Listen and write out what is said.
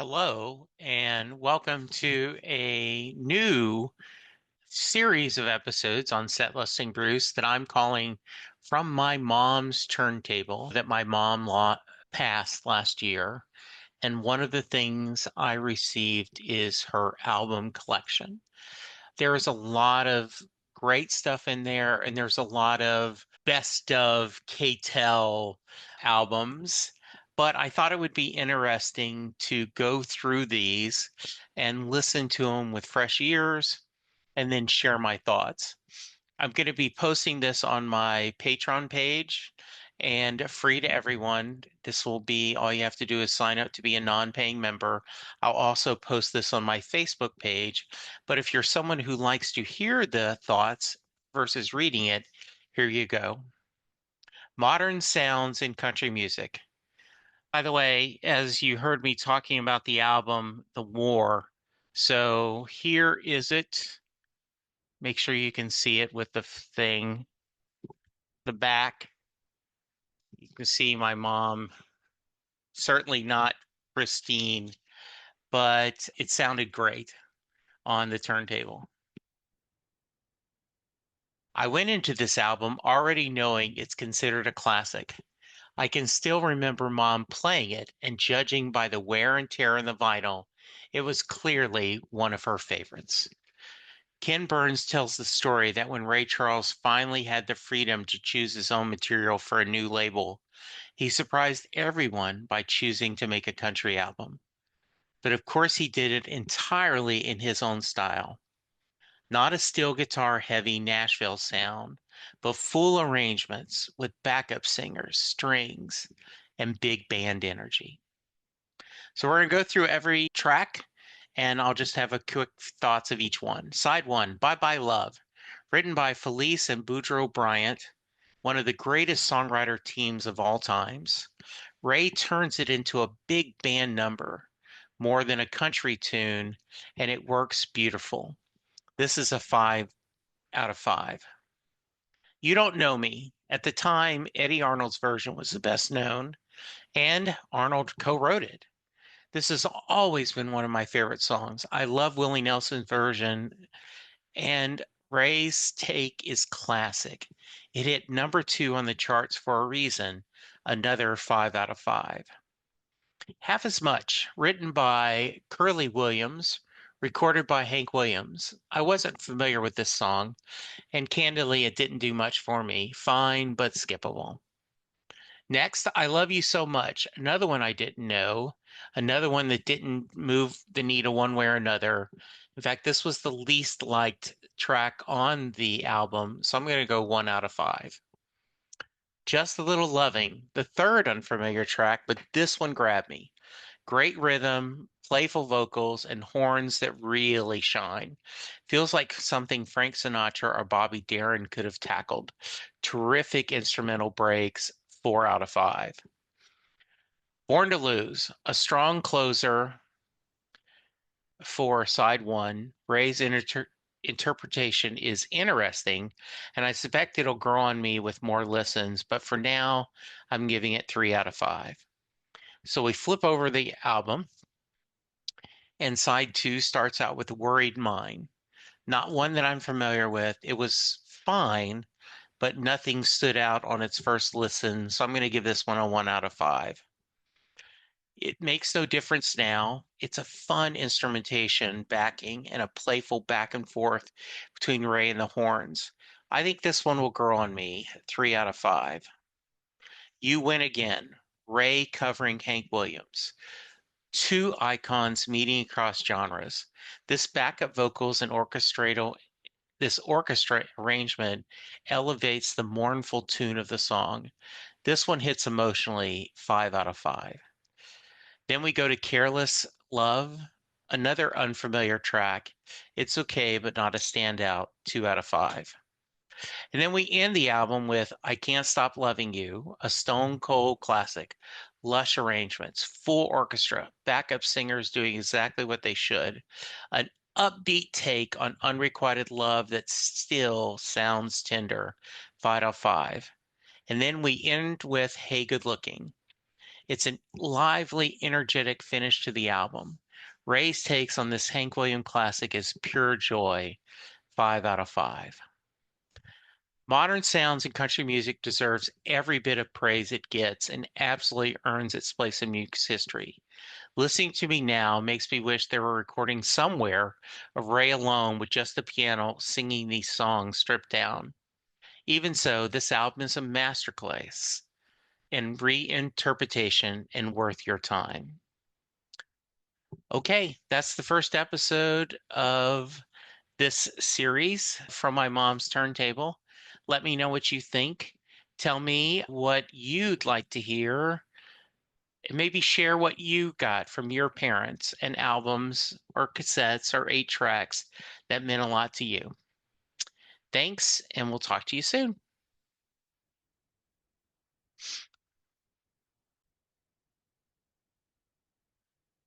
Hello, and welcome to a new series of episodes on Set Listing Bruce that I'm calling From My Mom's Turntable that my mom passed last year. And one of the things I received is her album collection. There is a lot of great stuff in there, and there's a lot of best of KTEL albums. But I thought it would be interesting to go through these and listen to them with fresh ears and then share my thoughts. I'm going to be posting this on my Patreon page and free to everyone. This will be all you have to do is sign up to be a non-paying member. I'll also post this on my Facebook page. But if you're someone who likes to hear the thoughts versus reading it, here you go. Modern sounds in country music. By the way, as you heard me talking about the album, The War, so here is it. Make sure you can see it with the thing, the back. You can see my mom, certainly not pristine, but it sounded great on the turntable. I went into this album already knowing it's considered a classic. I can still remember mom playing it and judging by the wear and tear in the vinyl, it was clearly one of her favorites. Ken Burns tells the story that when Ray Charles finally had the freedom to choose his own material for a new label, he surprised everyone by choosing to make a country album. But of course, he did it entirely in his own style. Not a steel guitar heavy Nashville sound, but full arrangements with backup singers, strings, and big band energy. So we're going to go through every track and I'll just have a quick thoughts of each one. Side one, Bye Bye Love, written by Felice and Boudreaux Bryant, one of the greatest songwriter teams of all times. Ray turns it into a big band number, more than a country tune, and it works beautiful. This is a 5 out of 5. You Don't Know Me. At the time, Eddie Arnold's version was the best known, and Arnold co-wrote it. This has always been one of my favorite songs. I love Willie Nelson's version, and Ray's take is classic. It hit number 2 on the charts for a reason, another 5 out of 5. Half as Much, written by Curly Williams, recorded by Hank Williams. I wasn't familiar with this song, and candidly, it didn't do much for me. Fine, but skippable. Next, I Love You So Much, another one I didn't know, another one that didn't move the needle one way or another. In fact, this was the least liked track on the album, so I'm going to go 1 out of 5. Just a Little Loving, the third unfamiliar track, but this one grabbed me. Great rhythm, playful vocals, and horns that really shine. Feels like something Frank Sinatra or Bobby Darin could have tackled. Terrific instrumental breaks, 4 out of 5. Born to Lose, a strong closer for side one. Ray's interpretation is interesting, and I suspect it'll grow on me with more listens, but for now, I'm giving it 3 out of 5. So we flip over the album, and side two starts out with Worried Mind. Not one that I'm familiar with. It was fine, but nothing stood out on its first listen, so I'm going to give this one a 1 out of 5. It makes no difference now. It's a fun instrumentation backing and a playful back and forth between Ray and the horns. I think this one will grow on me, 3 out of 5. You Win Again, Ray covering Hank Williams. Two icons meeting across genres. This backup vocals and this orchestra arrangement elevates the mournful tune of the song. This one hits emotionally, 5 out of 5. Then we go to Careless Love, another unfamiliar track. It's okay, but not a standout, 2 out of 5. And then we end the album with I Can't Stop Loving You, a stone cold classic. Lush arrangements, full orchestra, backup singers doing exactly what they should. An upbeat take on unrequited love that still sounds tender, 5 out of 5. And then we end with Hey Good Looking. It's a lively, energetic finish to the album. Ray's takes on this Hank Williams classic is pure joy. 5 out of 5. Modern sounds and country music deserves every bit of praise it gets and absolutely earns its place in music's history. Listening to me now makes me wish there were recordings somewhere of Ray alone with just the piano singing these songs stripped down. Even so, this album is a masterclass in reinterpretation and worth your time. Okay, that's the first episode of this series from my mom's turntable. Let me know what you think. Tell me what you'd like to hear. Maybe share what you got from your parents and albums or cassettes or 8 tracks that meant a lot to you. Thanks, and we'll talk to you soon.